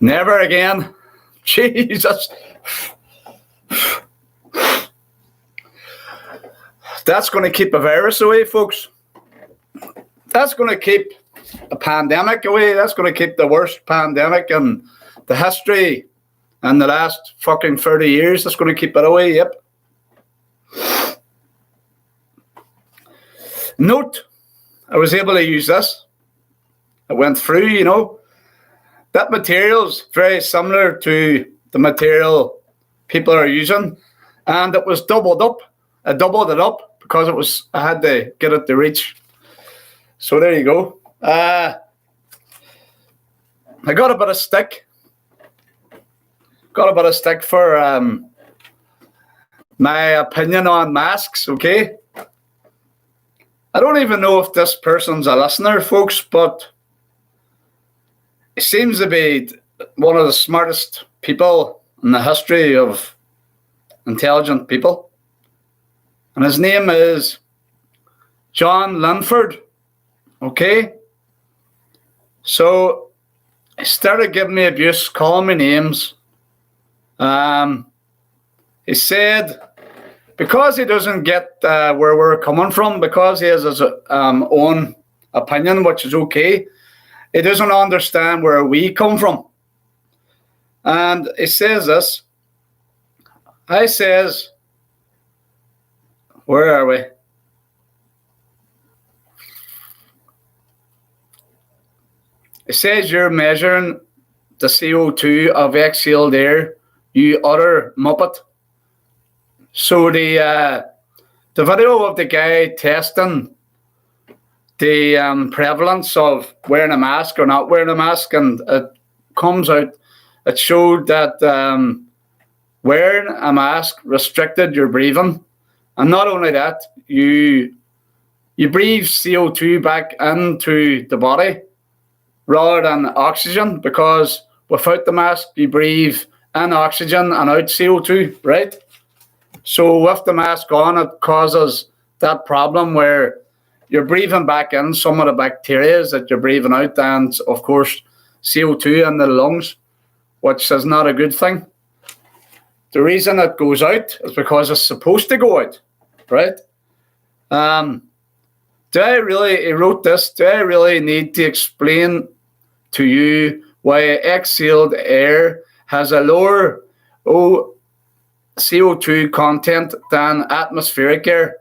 Never again. Jesus. That's going to keep a virus away, folks. That's going to keep a pandemic away. That's going to keep the worst pandemic in the history in the last fucking 30 years. That's going to keep it away, yep. Note, I was able to use this. I went through, you know. That material's very similar to the material people are using. And it was doubled up. I doubled it up because I had to get it to reach. So there you go. I got a bit of stick. Got a bit of stick for my opinion on masks, okay? I don't even know if this person's a listener, folks, but he seems to be one of the smartest people in the history of intelligent people. And his name is John Linford. Okay? So he started giving me abuse, calling me names. He said, because he doesn't get where we're coming from, because he has his own opinion, which is okay, he doesn't understand where we come from. And he says this. I says, where are we? It says you're measuring the CO2 of exhaled air, you utter muppet. So the video of the guy testing the prevalence of wearing a mask or not wearing a mask, and it comes out, it showed that wearing a mask restricted your breathing. And not only that, you breathe CO2 back into the body rather than oxygen, because without the mask, you breathe in oxygen and out CO2, right? So with the mask on, it causes that problem where you're breathing back in some of the bacteria that you're breathing out, and of course, CO2 in the lungs, which is not a good thing. The reason it goes out is because it's supposed to go out, right? He wrote this, do I really need to explain to you why exhaled air has a lower CO2 content than atmospheric air?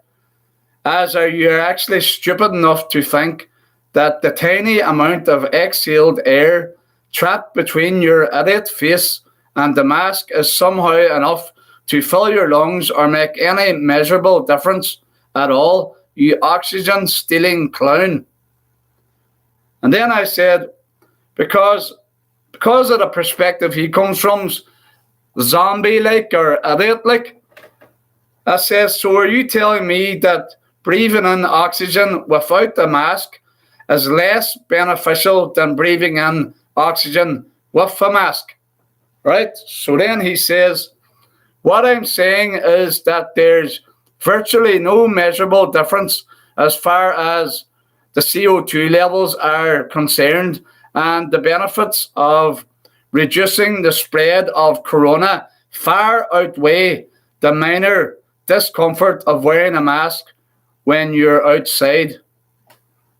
As are you actually stupid enough to think that the tiny amount of exhaled air trapped between your idiot face and the mask is somehow enough to fill your lungs or make any measurable difference at all, you oxygen-stealing clown? And then I said, because of the perspective he comes from, zombie-like or idiot-like, I says, so are you telling me that breathing in oxygen without the mask is less beneficial than breathing in oxygen with the mask? Right? So then he says, what I'm saying is that there's virtually no measurable difference as far as the CO2 levels are concerned, and the benefits of reducing the spread of corona far outweigh the minor discomfort of wearing a mask when you're outside.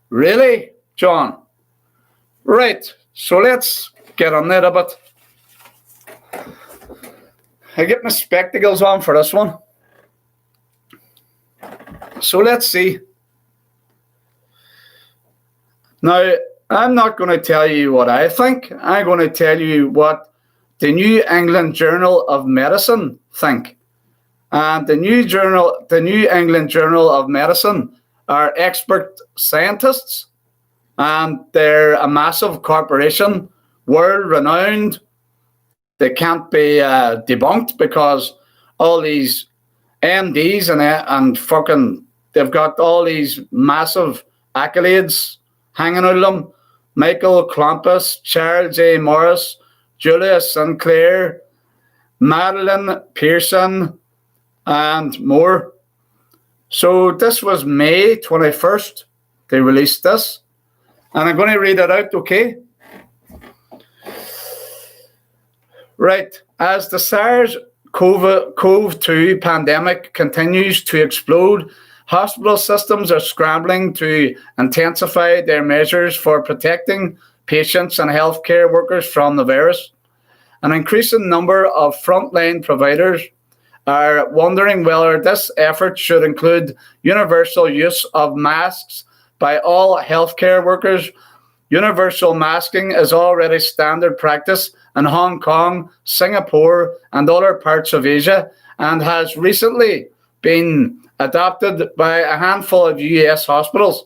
Really, John? Right, so let's get on that a bit. I get my spectacles on for this one. So let's see. Now, I'm not going to tell you what I think. I'm going to tell you what the New England Journal of Medicine think. And the New England Journal of Medicine are expert scientists, and they're a massive corporation, world-renowned. They can't be debunked because all these MDs and fucking, they've got all these massive accolades hanging out of them. Michael Klumpus, Charles A. Morris, Julius Sinclair, Madeline Pearson, and more. So this was May 21st. They released this. And I'm going to read it out, okay? Right. As the SARS-CoV-2 pandemic continues to explode, hospital systems are scrambling to intensify their measures for protecting patients and healthcare workers from the virus. An increasing number of frontline providers are wondering whether this effort should include universal use of masks by all healthcare workers. Universal masking is already standard practice in Hong Kong, Singapore, and other parts of Asia, and has recently been adopted by a handful of US hospitals.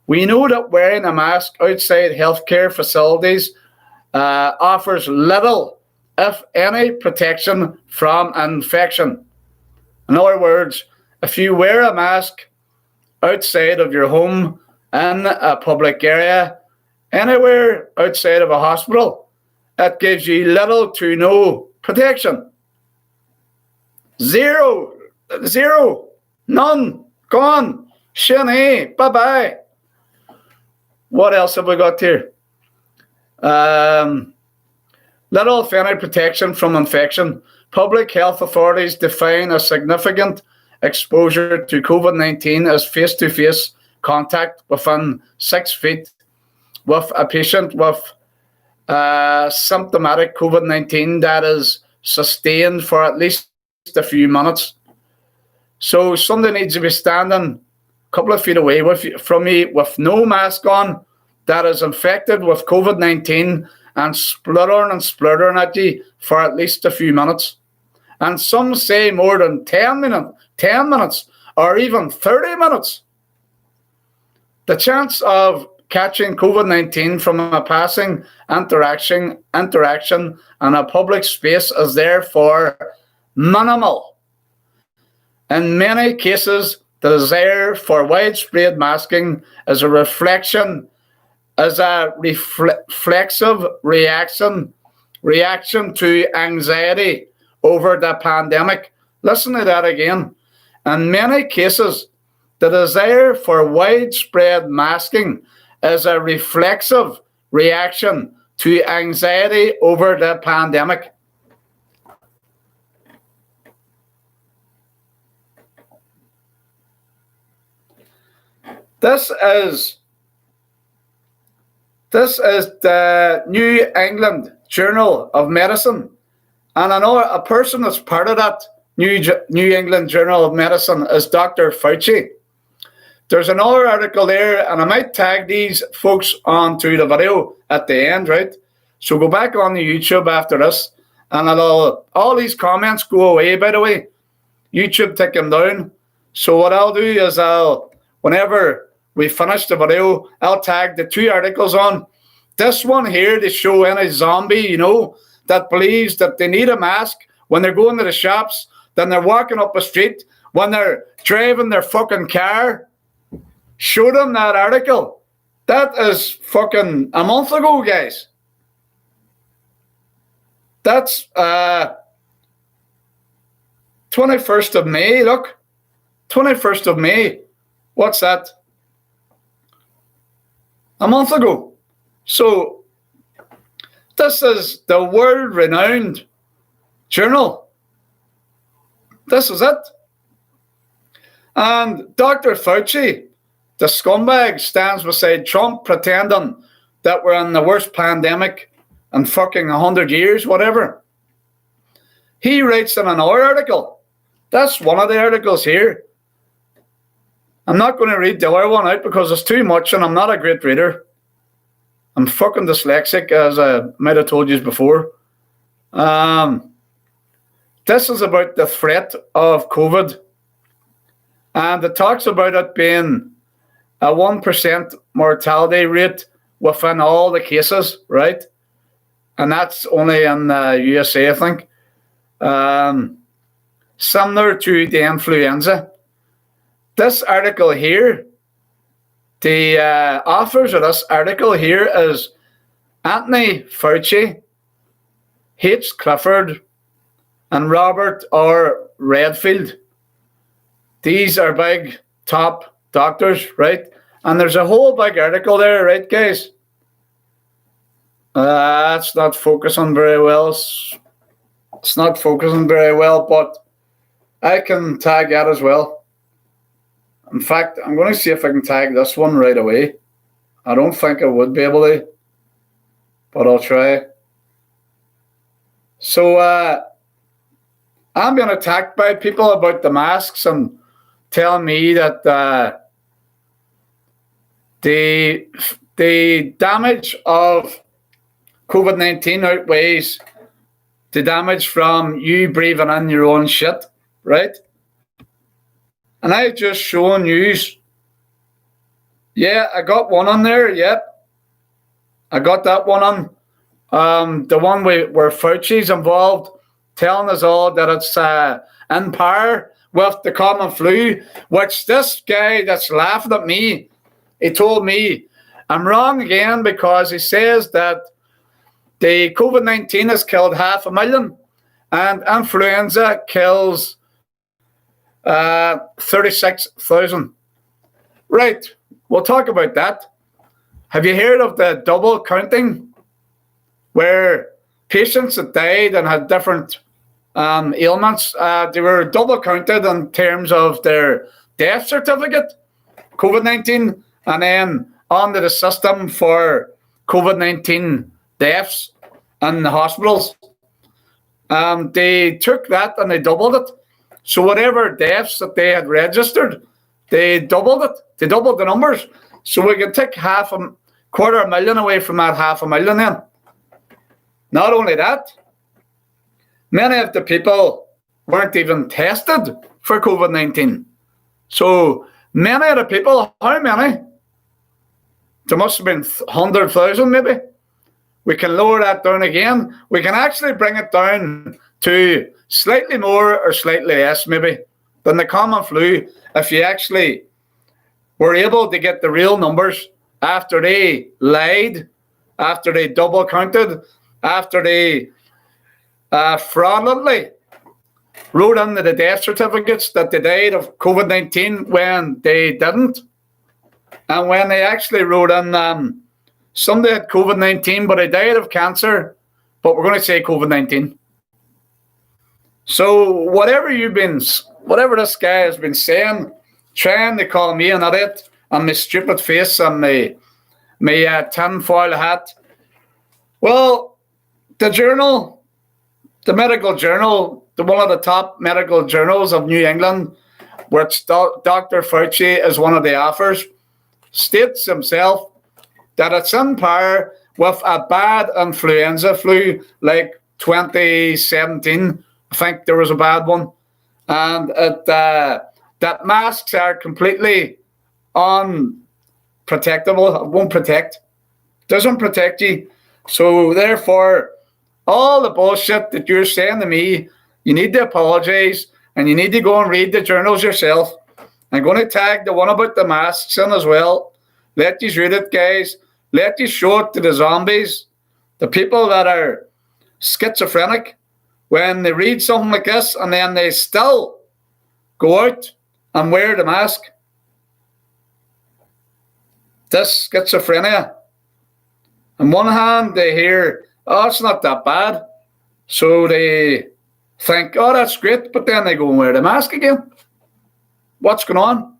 We know that wearing a mask outside healthcare facilities offers little, if any, protection from infection. In other words, if you wear a mask outside of your home, in a public area, anywhere outside of a hospital, it gives you little to no protection. Zero, none, gone, shinny, bye-bye. What else have we got here? Little if any protection from infection. Public health authorities define a significant exposure to COVID-19 as face-to-face contact within 6 feet with a patient with symptomatic COVID-19 that is sustained for at least a few minutes. So somebody needs to be standing a couple of feet away from me with no mask on that is infected with COVID-19 and spluttering at you for at least a few minutes. And some say more than 10 minutes or even 30 minutes. The chance of catching COVID-19 from a passing interaction in a public space is therefore minimal. In many cases, the desire for widespread masking is a reflexive reaction to anxiety over the pandemic. Listen to that again. In many cases, the desire for widespread masking is a reflexive reaction to anxiety over the pandemic. This is the New England Journal of Medicine. And I know a person that's part of that New England Journal of Medicine is Dr. Fauci. There's another article there, and I might tag these folks onto the video at the end, right? So go back on the YouTube after this, and all these comments go away, by the way. YouTube take them down. So what I'll do is whenever we finish the video, I'll tag the 2 articles on. This one here to show any zombie, that believes that they need a mask when they're going to the shops, then they're walking up a street, when they're driving their fucking car. Show them that article. That is fucking a month ago, guys. That's 21st of May, look. 21st of May. What's that? A month ago. So, this is the world-renowned journal. This is it. And Dr. Fauci, the scumbag, stands beside Trump pretending that we're in the worst pandemic in fucking 100 years, whatever. He writes in another article. That's one of the articles here. I'm not going to read the other one out because it's too much and I'm not a great reader. I'm fucking dyslexic, as I might have told you before. This is about the threat of COVID. And it talks about it being a 1% mortality rate within all the cases, right? And that's only in the USA, I think. Similar to the influenza. This article here, the authors of this article here is Anthony Fauci, H. Clifford, and Robert R. Redfield. These are big top doctors, right? And there's a whole big article there, right, guys? It's not focusing very well. It's not focusing very well, but I can tag that as well. In fact, I'm going to see if I can tag this one right away. I don't think I would be able to, but I'll try. So I'm being attacked by people about the masks and telling me that the damage of COVID-19 outweighs the damage from you breathing in your own shit, right? And I just shown you. Yeah, I got one on there. Yep, I got that one on. The one where Fauci's involved, telling us all that it's in par with the common flu, which this guy that's laughing at me, he told me I'm wrong again because he says that the COVID-19 has killed 500,000 and influenza kills 36,000. Right, we'll talk about that. Have you heard of the double counting, where patients that died and had different ailments, they were double counted in terms of their death certificate, COVID-19, and then onto the system for COVID-19 deaths in the hospitals. They took that and they doubled it. So whatever deaths that they had registered, they doubled it. They doubled the numbers. So we can take 250,000 away from that 500,000 then. Not only that, many of the people weren't even tested for COVID-19. So many of the people, how many? There must have been 100,000 maybe. We can lower that down again. We can actually bring it down to slightly more or slightly less maybe than the common flu if you actually were able to get the real numbers after they lied, after they double counted, after they fraudulently wrote into the death certificates that they died of COVID-19 when they didn't. And when they actually wrote in somebody had COVID-19 but they died of cancer, but we're going to say COVID-19. So whatever this guy has been saying, trying to call me an idiot and my stupid face and my tinfoil hat. Well, the journal, the medical journal, one of the top medical journals of New England, which Dr. Fauci is one of the authors, states himself that it's in par with a bad influenza flu like 2017. I think there was a bad one. And that masks are completely unprotectable. It won't protect. Doesn't protect you. So therefore, all the bullshit that you're saying to me, you need to apologize and you need to go and read the journals yourself. I'm going to tag the one about the masks in as well. Let you read it, guys. Let you show it to the zombies, the people that are schizophrenic, when they read something like this and then they still go out and wear the mask. This schizophrenia. On one hand, they hear, oh, it's not that bad. So they think, oh, that's great. But then they go and wear the mask again. What's going on?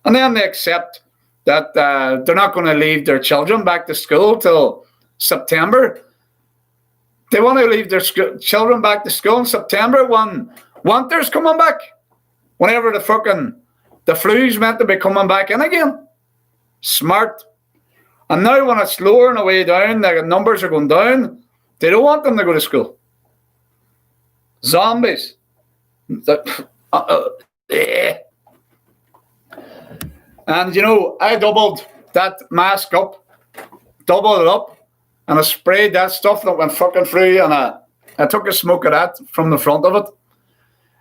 And then they accept that they're not going to leave their children back to school till September. They want to leave their children back to school in September when winter's coming back. Whenever the flu's meant to be coming back in again. Smart. And now when it's lowering away down, the numbers are going down, they don't want them to go to school. Zombies. And you know, I doubled that mask up, doubled it up, and I sprayed that stuff that went fucking through, and I took a smoke of that from the front of it.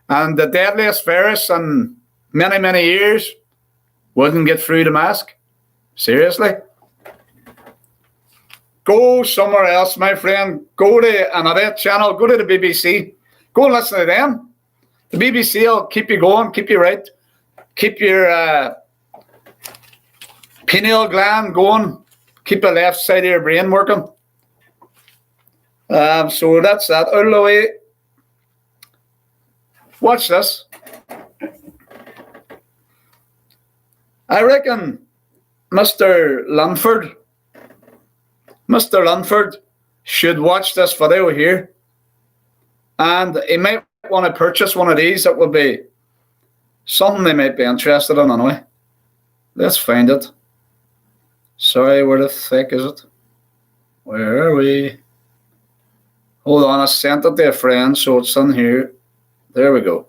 And the deadliest virus in many, many years wouldn't get through the mask. Seriously. Go somewhere else, my friend. Go to another channel. Go to the BBC. Go and listen to them. The BBC will keep you going, keep you right, keep your pineal gland going, keep the left side of your brain working. So that's that. Out of the way. Watch this. I reckon Mr. Lunford should watch this video here. And he might want to purchase one of these. That would be something they might be interested in anyway. Let's find it. Sorry, where the heck is it? Where are we? Hold on, I sent it to a friend, so it's in here. There we go.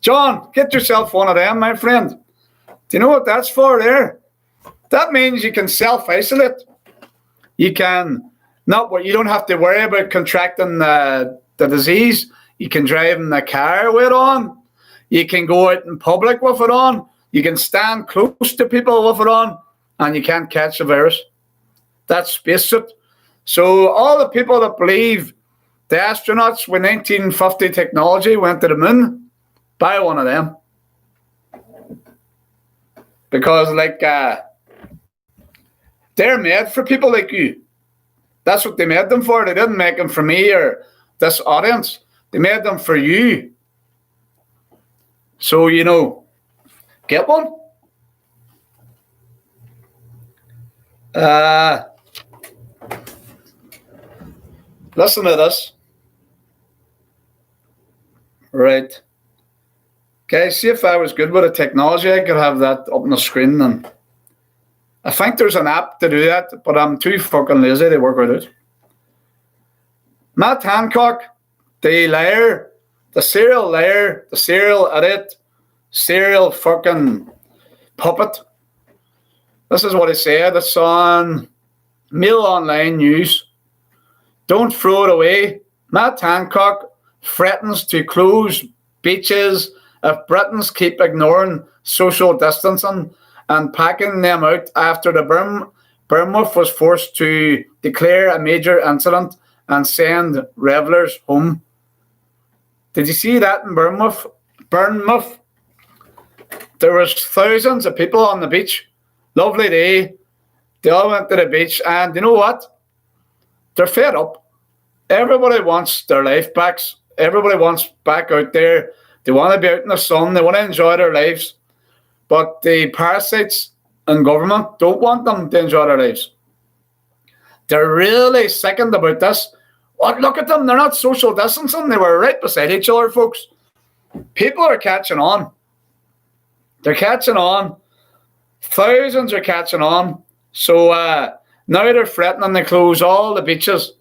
John, get yourself one of them, my friend. Do you know what that's for there? That means you can self-isolate. You can you don't have to worry about contracting the disease. You can drive in the car with it on. You can go out in public with it on. You can stand close to people with it on, and you can't catch the virus. That's spacesuit. So all the people that believe the astronauts with 1950 technology went to the moon, buy one of them. Because they're made for people like you. That's what they made them for. They didn't make them for me or this audience. They made them for you. So, get one. Listen to this. Right. Okay, see if I was good with the technology, I could have that up on the screen. And I think there's an app to do that, but I'm too fucking lazy to work with it. Matt Hancock, the liar, the serial liar, the serial idiot, serial fucking puppet. This is what he said. It's on Mail Online News. Don't throw it away. Matt Hancock threatens to close beaches if Britons keep ignoring social distancing and packing them out after the Bournemouth was forced to declare a major incident and send revellers home. Did you see that in Bournemouth? There was thousands of people on the beach. Lovely day. They all went to the beach, and you know what? They're fed up. Everybody wants their life back. Everybody wants back out there. They want to be out in the sun. They want to enjoy their lives. But the parasites in government don't want them to enjoy their lives. They're really sickened about this. What? Look at them. They're not social distancing. They were right beside each other, folks. People are catching on. They're catching on. Thousands are catching on. So now they're threatening to close all the beaches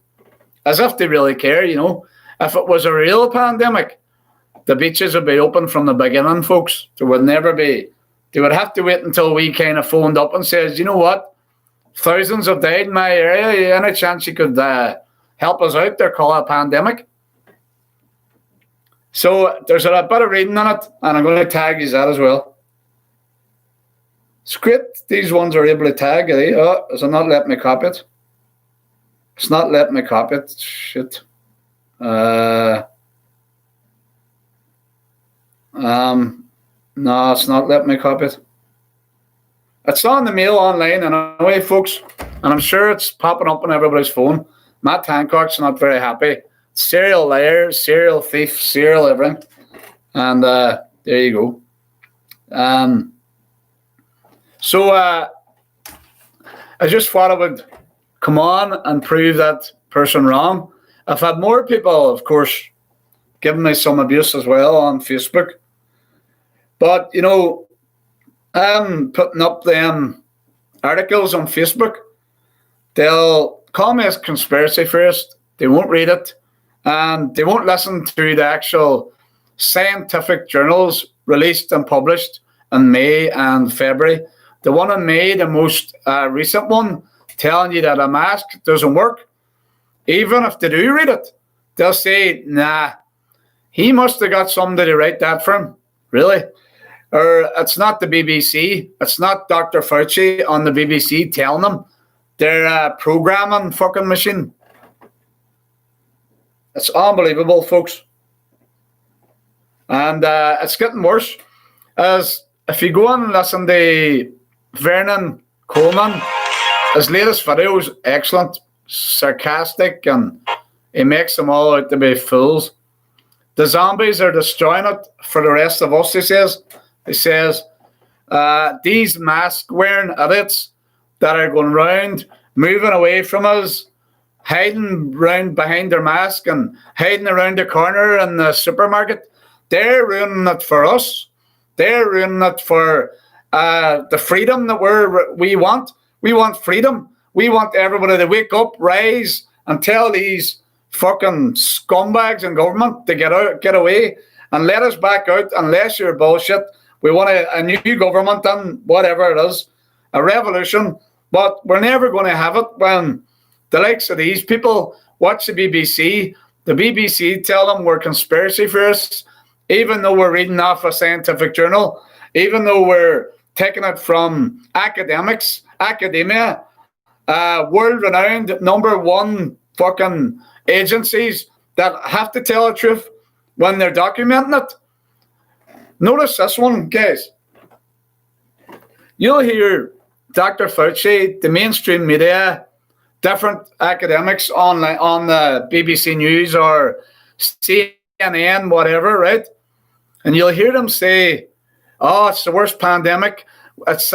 as if they really care, If it was a real pandemic, the beaches would be open from the beginning, folks. There would never be. They would have to wait until we kind of phoned up and says, you know what? Thousands have died in my area. Any chance you could help us out there, call it a pandemic? So there's a bit of reading on it, and I'm going to tag you that as well. It's great. These ones are able to tag. Oh, is it not letting me copy it? It's not letting me copy it. Shit. No, it's not letting me copy it. It's on the Mail Online anyway, folks, and I'm sure it's popping up on everybody's phone. Matt Hancock's not very happy. Serial liar, serial thief, serial everything. And there you go. So I just thought I would come on and prove that person wrong. I've had more people, of course, giving me some abuse as well on Facebook. But, I'm putting up them articles on Facebook. They'll call me a conspiracy theorist. they won't read it, and they won't listen to the actual scientific journals released and published in May and February. The one in May, the most recent one, telling you that a mask doesn't work. Even if they do read it, they'll say, nah, he must have got somebody to write that for him. Really? Or it's not the BBC. It's not Dr. Fauci on the BBC telling them. They're a programming fucking machine. It's unbelievable, folks. And it's getting worse. As if you go and listen to Vernon Coleman, his latest video is excellent, sarcastic, and he makes them all out to be fools. The zombies are destroying it for the rest of us, he says. He says, these mask-wearing idiots that are going round, moving away from us, hiding round behind their mask and hiding around the corner in the supermarket, they're ruining it for us. They're ruining it for the freedom that we want. We want freedom. We want everybody to wake up, rise, and tell these fucking scumbags in government to get away, and let us back out unless you're bullshit. We want a new government and whatever it is, a revolution. But we're never going to have it when the likes of these people watch the BBC. The BBC tell them we're conspiracy theorists, even though we're reading off a scientific journal, even though we're taking it from academia, world-renowned #1 fucking agencies that have to tell the truth when they're documenting it. Notice this one, guys. You'll hear Dr. Fauci, the mainstream media, different academics on the BBC News or CNN, whatever, right? And you'll hear them say, oh, it's the worst pandemic. It's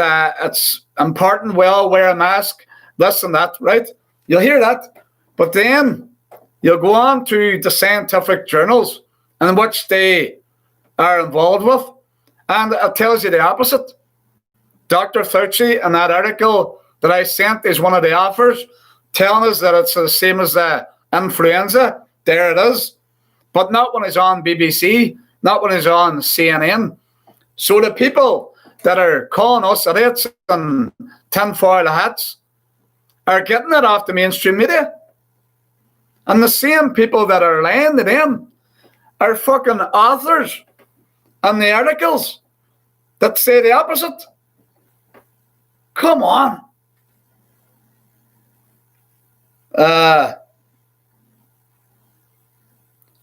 important, well, wear a mask, this and that, right? You'll hear that. But then you'll go on to the scientific journals in which they are involved with, and it tells you the opposite. Dr. Fauci, in that article that I sent, is one of the authors, telling us that it's the same as influenza. There it is. But not when it's on BBC, not when it's on CNN. So the people that are calling us idiots and tinfoil hats are getting it off the mainstream media. And the same people that are lying to them are fucking authors on the articles that say the opposite. Come on.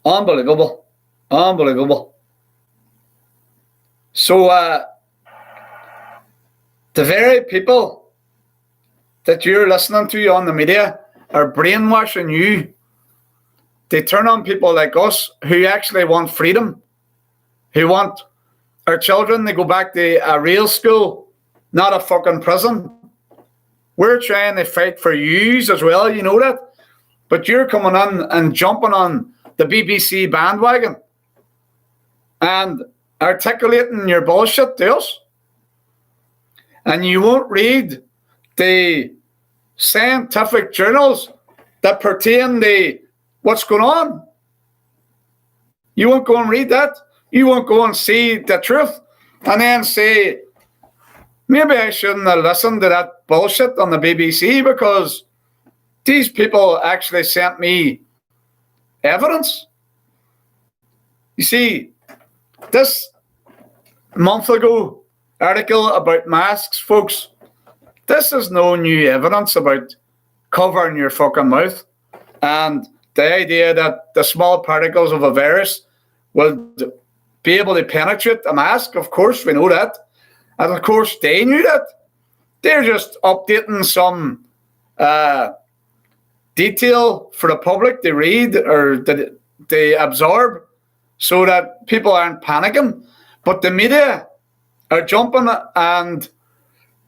Unbelievable. Unbelievable. So, the very people that you're listening to on the media are brainwashing you. They turn on people like us who actually want freedom, who want our children to go back to a real school, not a fucking prison. We're trying to fight for yous as well, you know that? But you're coming on and jumping on the BBC bandwagon and articulating your bullshit to us. And you won't read the scientific journals that pertain to what's going on. You won't go and read that. You won't go and see the truth and then say, maybe I shouldn't have listened to that bullshit on the BBC because these people actually sent me evidence. You see, this month ago article about masks, folks, this is no new evidence about covering your fucking mouth and the idea that the small particles of a virus will be able to penetrate a mask. Of course, we know that. And of course, they knew that. They're just updating some detail for the public to read or that they absorb so that people aren't panicking. But the media are jumping and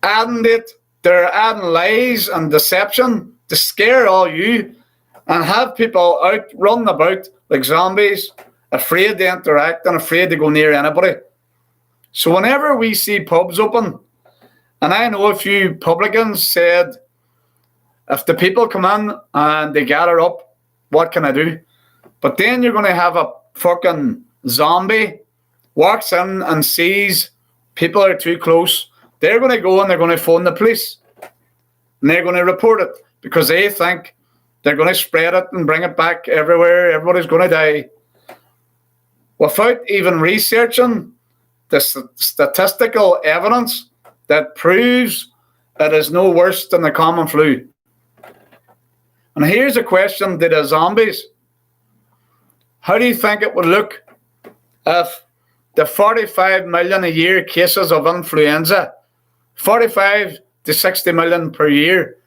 adding it. They're adding lies and deception to scare all you and have people out running about like zombies, afraid to interact and afraid to go near anybody. So whenever we see pubs open, and I know a few publicans said, if the people come in and they gather up what can I do? But then you're going to have a fucking zombie walks in and sees people are too close. They're going to go and they're going to phone the police. And they're going to report it because they think they're going to spread it and bring it back everywhere. Everybody's going to die. Without even researching the statistical evidence that proves it is no worse than the common flu. And here's a question to the zombies. How do you think it would look if the 45 million a year cases of influenza, 45 to 60 million per year,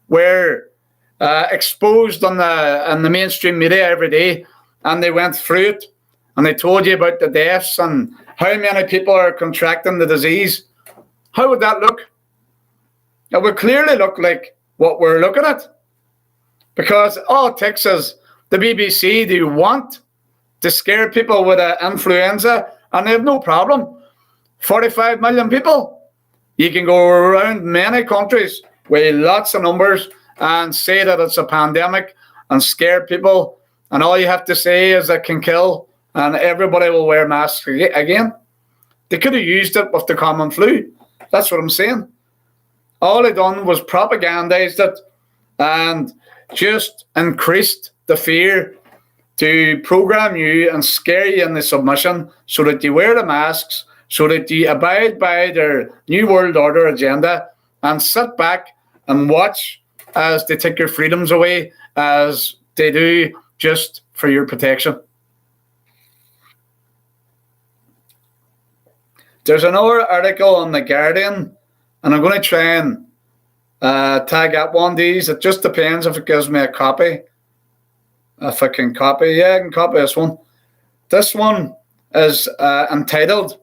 were exposed on the mainstream media every day, and they went through it, and they told you about the deaths and how many people are contracting the disease? How would that look? It would clearly look like what we're looking at. Because all it takes is the BBC do want to scare people with influenza, and they have no problem. 45 million people. You can go around many countries with lots of numbers and say that it's a pandemic and scare people, and all you have to say is it can kill, and everybody will wear masks again. They could have used it with the common flu. That's what I'm saying. All they done was propagandized it and just increased the fear to program you and scare you into submission so that you wear the masks, so that you abide by their New World Order agenda and sit back and watch as they take your freedoms away, as they do just for your protection. There's another article on The Guardian, and I'm going to try and tag up one of these. It just depends if it gives me a copy. If I can copy. Yeah, I can copy this one. This one is entitled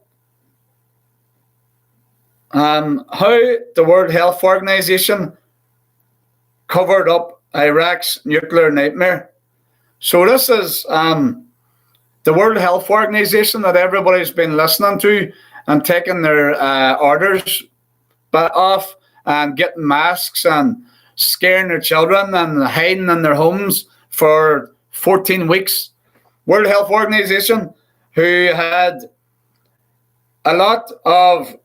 How the World Health Organization Covered Up Iraq's Nuclear Nightmare. So this is the World Health Organization that everybody's been listening to and taking their orders off and getting masks and scaring their children and hiding in their homes for 14 weeks. World Health Organization, who had a lot of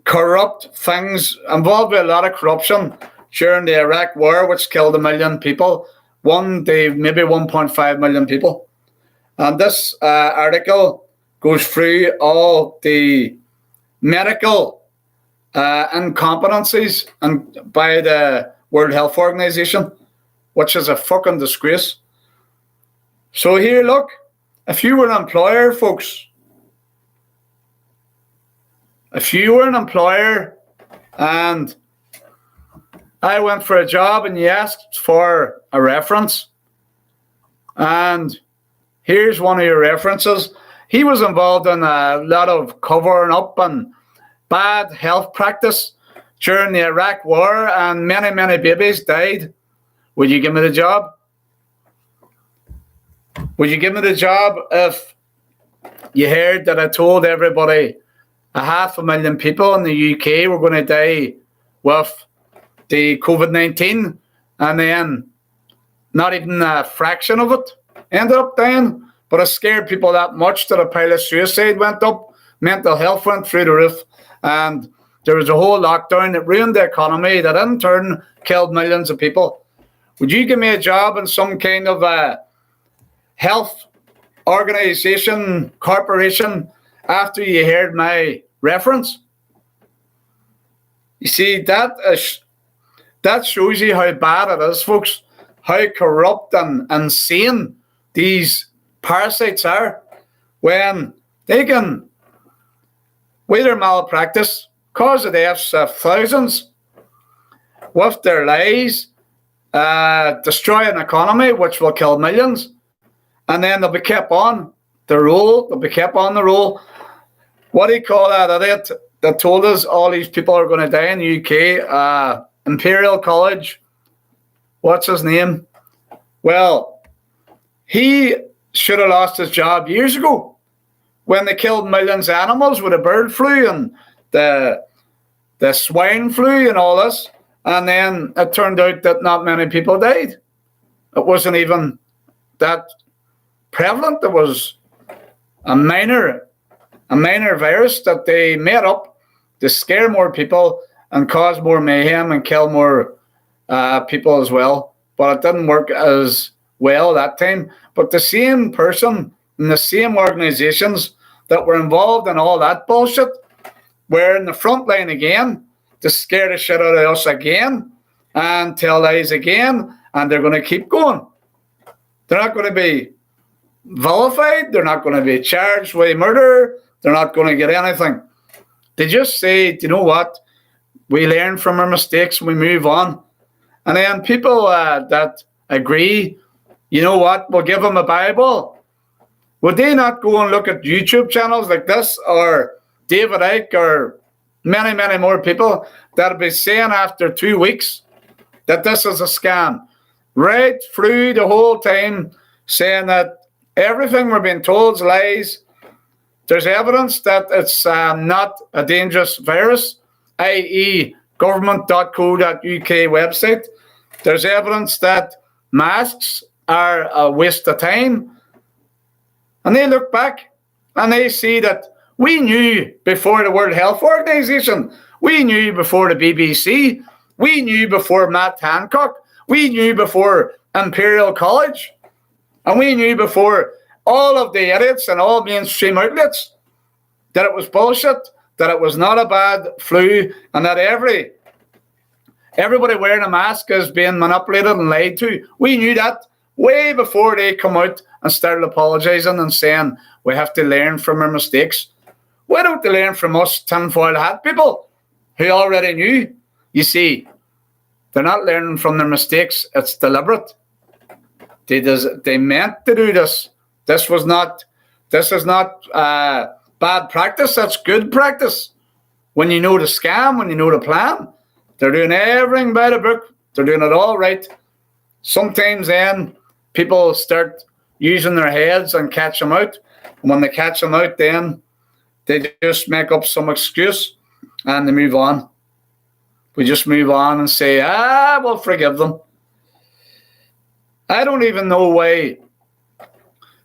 corrupt things, involved with a lot of corruption during the Iraq War, which killed 1 million people, maybe 1.5 million people. And this article goes through all the medical incompetencies and by the World Health Organization, which is a fucking disgrace. So here, look, if you were an employer, folks, if you were an employer and I went for a job and you asked for a reference, and here's one of your references. He was involved in a lot of covering up and bad health practice during the Iraq War, and many, many babies died. Would you give me the job? Would you give me the job if you heard that I told everybody 500,000 people in the UK were going to die with the COVID-19, and then not even a fraction of it ended up dying? But it scared people that much that a pile of suicide went up, mental health went through the roof, and there was a whole lockdown that ruined the economy, that in turn killed millions of people. Would you give me a job in some kind of a health organization, corporation, after you heard my reference? You see, that shows you how bad it is, folks, how corrupt and insane these parasites are, when they can, with their malpractice, cause the deaths of thousands, with their lies, destroy an economy which will kill millions, and then they'll be kept on the roll. They'll be kept on the roll. What do you call that idiot that told us all these people are going to die in the UK? Imperial College. What's his name? Well, he should have lost his job years ago when they killed millions of animals with the bird flu and the swine flu and all this. And then it turned out that not many people died. It wasn't even that prevalent. It was a minor virus that they made up to scare more people and cause more mayhem and kill more people as well. But it didn't work as well that time. But the same person and the same organizations that were involved in all that bullshit were in the front line again to scare the shit out of us again and tell lies again, and they're going to keep going. They're not going to be vilified. They're not going to be charged with murder. They're not going to get anything. They just say, you know what? We learn from our mistakes and we move on. And then people that agree, you know what? We'll give them a Bible. Would they not go and look at YouTube channels like this, or David Icke, or many, many more people that'll be saying after 2 weeks that this is a scam, right through the whole time, saying that everything we're being told is lies. There's evidence that it's not a dangerous virus, i.e. government.co.uk website. There's evidence that masks are a waste of time. And they look back and they see that we knew before the World Health Organization, we knew before the BBC, we knew before Matt Hancock, we knew before Imperial College, and we knew before all of the idiots and all mainstream outlets that it was bullshit, that it was not a bad flu, and that everybody wearing a mask is being manipulated and lied to. We knew that way before they come out and started apologising and saying we have to learn from our mistakes. Why don't they learn from us tinfoil hat people who already knew? You see, they're not learning from their mistakes. It's deliberate. They meant to do this. This is not bad practice. That's good practice. When you know the scam, when you know the plan, they're doing everything by the book. They're doing it all right. Sometimes then people start using their heads and catch them out. And when they catch them out, then they just make up some excuse and they move on. We just move on and say, we'll forgive them. I don't even know why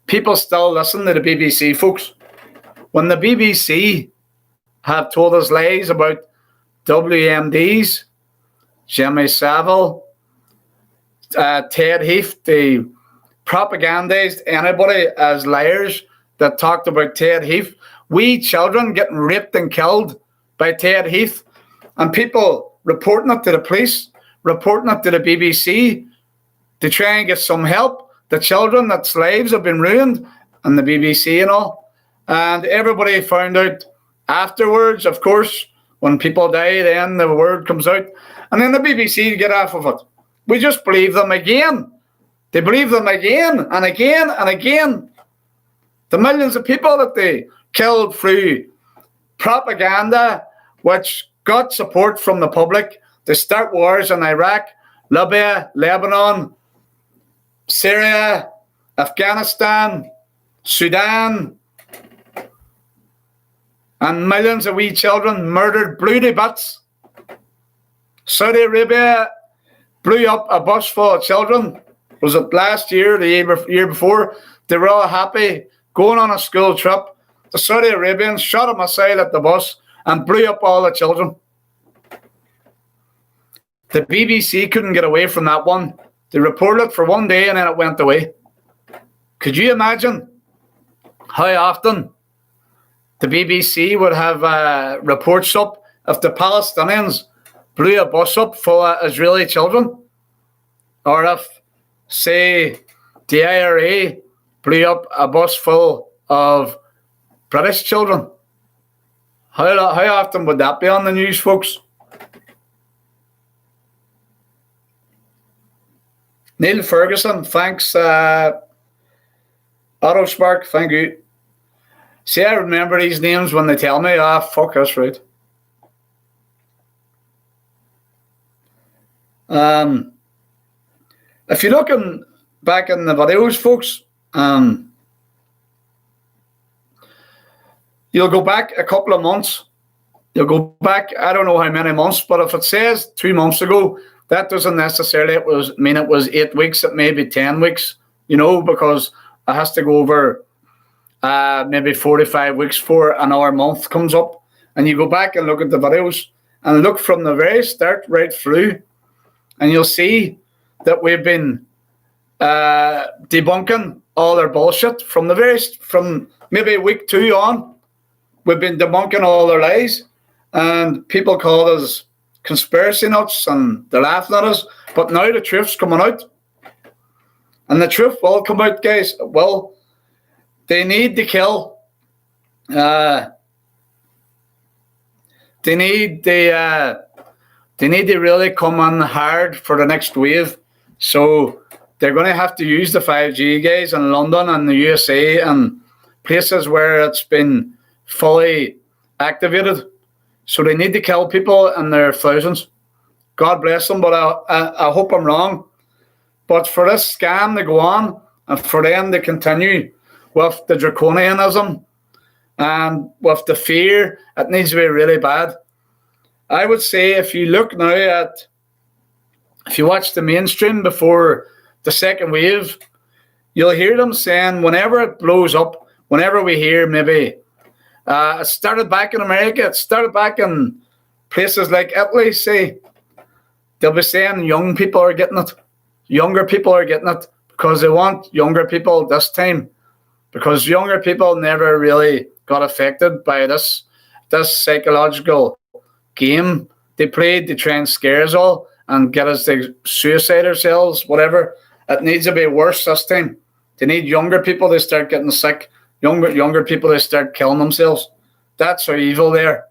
people still listen to the BBC, folks. When the BBC have told us lies about WMDs, Jimmy Savile, Ted Heath, they propagandized anybody as liars that talked about Ted Heath. We children getting raped and killed by Ted Heath, and people reporting it to the police, reporting it to the BBC to try and get some help. The children that's lives have been ruined, and the BBC and all. And everybody found out afterwards, of course, when people die, then the word comes out. And then the BBC get off of it. We just believe them again. They believe them again and again and again. The millions of people that they killed through propaganda, which got support from the public to start wars in Iraq, Libya, Lebanon, Syria, Afghanistan, Sudan, and millions of wee children murdered, blew to bits. Saudi Arabia blew up a bus full of children. Was it last year, the year before? They were all happy going on a school trip. The Saudi Arabians shot a missile at the bus and blew up all the children. The BBC couldn't get away from that one. They reported it for one day and then it went away. Could you imagine how often the BBC would have reports up if the Palestinians blew a bus up full of Israeli children? Or if, say, the IRA blew up a bus full of British children? How often would that be on the news, folks? Neil Ferguson, thanks. Autospark, thank you. See, I remember these names when they tell me. Fuck, that's right. If you're looking back in the videos, folks, you'll go back a couple of months. You'll go back, I don't know how many months, but if it says 2 months ago, that doesn't necessarily mean it was 8 weeks. It may be 10 weeks, because it has to go over maybe 45 weeks before another month comes up. And you go back and look at the videos and look from the very start right through, and you'll see that we've been debunking all their bullshit from maybe week 2 on. We've been debunking all their lies, and people call us conspiracy nuts and they're laughing at us. But now the truth's coming out, and the truth will come out, guys. Well, they need to kill. They need to really come on hard for the next wave. So they're going to have to use the 5G, guys, in London and the USA and places where it's been fully activated. So they need to kill people in their thousands. God bless them, but I hope I'm wrong. But for this scam to go on and for them to continue with the draconianism and with the fear, it needs to be really bad. I would say if you look now if you watch the mainstream before the second wave, you'll hear them saying whenever it blows up, whenever we hear maybe it started back in America, it started back in places like Italy, say, they'll be saying young people are getting it. Younger people are getting it because they want younger people this time, because younger people never really got affected by this psychological game they played to try and scare us all and get us to suicide ourselves, whatever. It needs to be worse this time. They need younger people to start getting sick, younger people to start killing themselves. That's how evil they are.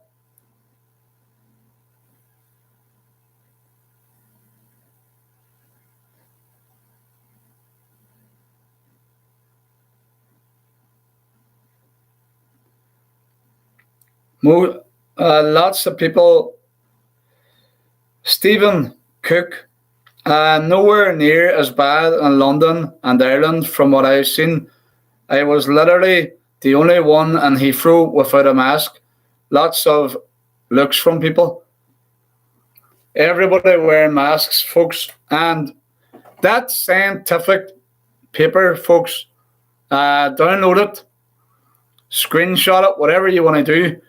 Lots of people. Stephen Cook, nowhere near as bad in London and Ireland from what I've seen. I was literally the only one in Heathrow without a mask. Lots of looks from people. Everybody wearing masks, folks. And that scientific paper, folks, download it, screenshot it, whatever you want to do.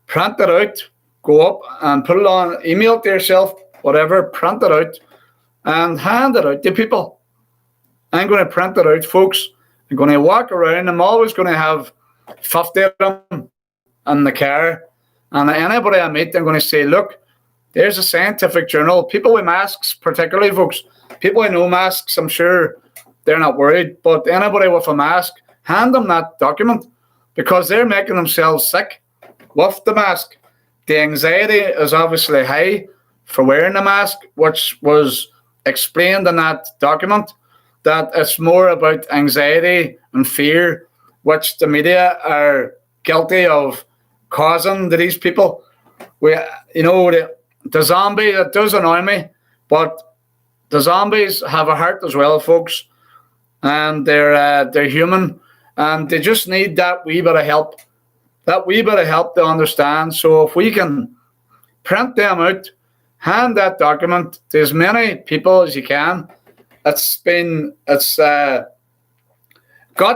Print it out, go up and put it on, email it to yourself, whatever, print it out and hand it out to people. I'm going to print it out, folks. I'm going to walk around. I'm always going to have 50 of them in the car. And anybody I meet, I'm going to say, look, there's a scientific journal. People with masks, particularly, folks. People with no masks, I'm sure they're not worried. But anybody with a mask, hand them that document because they're making themselves sick with the mask. The anxiety is obviously high for wearing the mask, which was explained in that document, that it's more about anxiety and fear, which the media are guilty of causing to these people. The zombie, it does annoy me, but the zombies have a heart as well, folks, and they're human, and they just need that wee bit of help. That wee bit of help to understand. So if we can print them out, hand that document to as many people as you can. It's got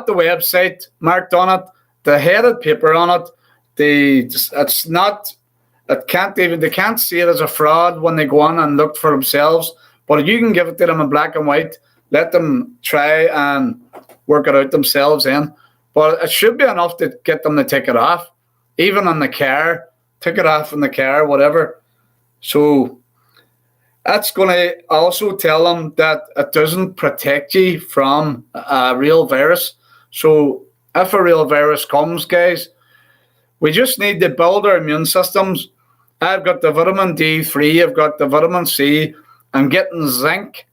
the website marked on it, the headed paper on it. They can't see it as a fraud when they go on and look for themselves. But you can give it to them in black and white. Let them try and work it out themselves in. But it should be enough to get them to take it off, even in the car. Take it off in the car, whatever. So that's going to also tell them that it doesn't protect you from a real virus. So if a real virus comes, guys, we just need to build our immune systems. I've got the vitamin D3. I've got the vitamin C. I'm getting zinc.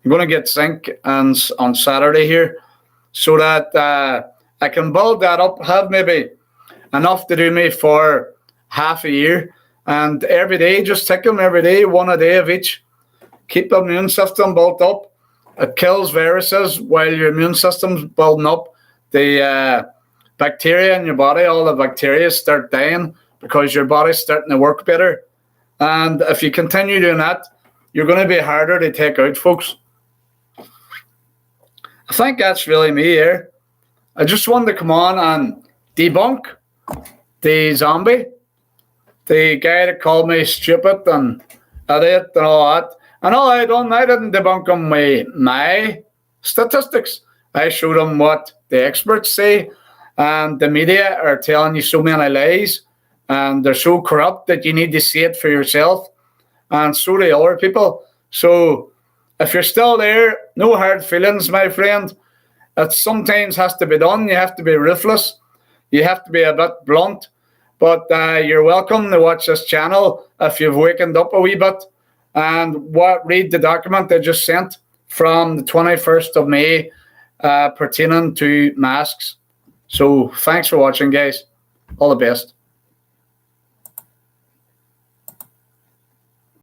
I'm going to get zinc on Saturday here so that I can build that up, have maybe enough to do me for half a year. And every day, just take them every day, one a day of each. Keep the immune system built up. It kills viruses while your immune system's building up. The bacteria in your body, all the bacteria start dying because your body's starting to work better. And if you continue doing that, you're going to be harder to take out, folks. I think that's really me here. I just wanted to come on and debunk the zombie, the guy that called me stupid and idiot and all that. And all I didn't debunk him with my statistics. I showed him what the experts say, and the media are telling you so many lies, and they're so corrupt that you need to see it for yourself, and so do other people. So if you're still there, no hard feelings, my friend. It sometimes has to be done. You have to be ruthless. You have to be a bit blunt. But you're welcome to watch this channel if you've wakened up a wee bit and read the document they just sent from the 21st of May pertaining to masks. So thanks for watching, guys. All the best.